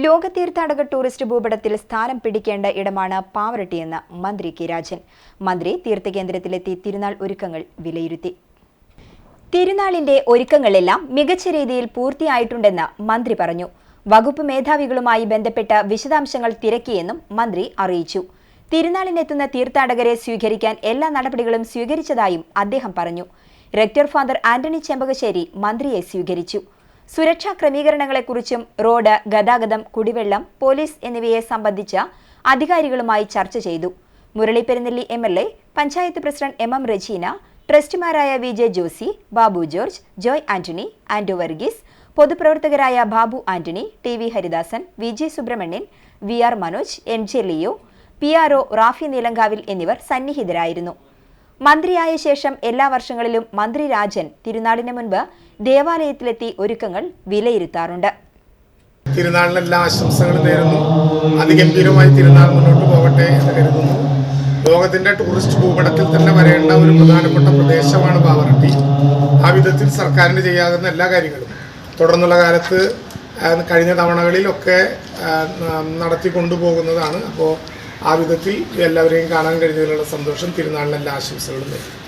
ലോക തീർത്ഥാടക ടൂറിസ്റ്റ് ഭൂപടത്തിൽ സ്ഥാനം പിടിക്കേണ്ട ഇടമാണ് പാവറട്ടിയെന്ന് മന്ത്രി കെ രാജൻ. മന്ത്രി തീർത്ഥകേന്ദ്രത്തിലെത്തി തിരുനാൾ ഒരുക്കങ്ങൾ വിലയിരുത്തി. തിരുനാളിന്റെ ഒരുക്കങ്ങളെല്ലാം മികച്ച രീതിയിൽ പൂർത്തിയായിട്ടുണ്ടെന്ന് മന്ത്രി പറഞ്ഞു. വകുപ്പ് മേധാവികളുമായി ബന്ധപ്പെട്ട വിശദാംശങ്ങൾ തിരക്കിയെന്നും മന്ത്രി അറിയിച്ചു. തിരുനാളിനെത്തുന്ന തീർത്ഥാടകരെ സ്വീകരിക്കാൻ എല്ലാ നടപടികളും സ്വീകരിച്ചതായും അദ്ദേഹം പറഞ്ഞു. റെക്ടർ ഫാദർ ആന്റണി ചെമ്പകശ്ശേരി മന്ത്രിയെ സ്വീകരിച്ചു. സുരക്ഷാ ക്രമീകരണങ്ങളെക്കുറിച്ചും റോഡ്, ഗതാഗതം, കുടിവെള്ളം, പോലീസ് എന്നിവയെ സംബന്ധിച്ച അധികാരികളുമായി ചർച്ച ചെയ്തു. Murali Perunnelli MLA, panchayat president MM Rajeena, ട്രസ്റ്റിമാരായ VJ Josy, Babu George, Joy Antony, Anto Varghese, പൊതുപ്രവർത്തകരായ Babu Antony, TV Haridasan, VJ Subramanian, VR Manoj, NJ Leo, PRO Rafi Neelankavil എന്നിവർ സന്നിഹിതരായിരുന്നു. മന്ത്രിയായ ശേഷം എല്ലാ വർഷങ്ങളിലും മന്ത്രി രാജൻ തിരുനാളിന് മുൻപ് ദേവാലയത്തിലെത്തി ഒരുക്കങ്ങൾ വിലയിരുത്താറുണ്ട്. തിരുനാളിന് എല്ലാ ആശംസകളും നേരുന്നു. അതിഗംഭീരമായി തിരുനാൾ മുന്നോട്ട് പോകട്ടെ എന്ന് കരുതുന്നു. ലോകത്തിന്റെ ടൂറിസ്റ്റ് ഭൂപടത്തിൽ തന്നെ വരേണ്ട ഒരു പ്രധാനപ്പെട്ട പ്രദേശമാണ് പാവറട്ടി. ആ വിധത്തിൽ സർക്കാരിന് ചെയ്യാവുന്ന എല്ലാ കാര്യങ്ങളും തുടർന്നുള്ള കാലത്ത് കഴിഞ്ഞ തവണകളിലൊക്കെ നടത്തിക്കൊണ്ടുപോകുന്നതാണ്. അപ്പോൾ ആ വിധത്തിൽ എല്ലാവരെയും കാണാൻ കഴിഞ്ഞതിലുള്ള സന്തോഷം. തിരുനാളിന് എല്ലാ ആശംസകളും നേരുന്നു.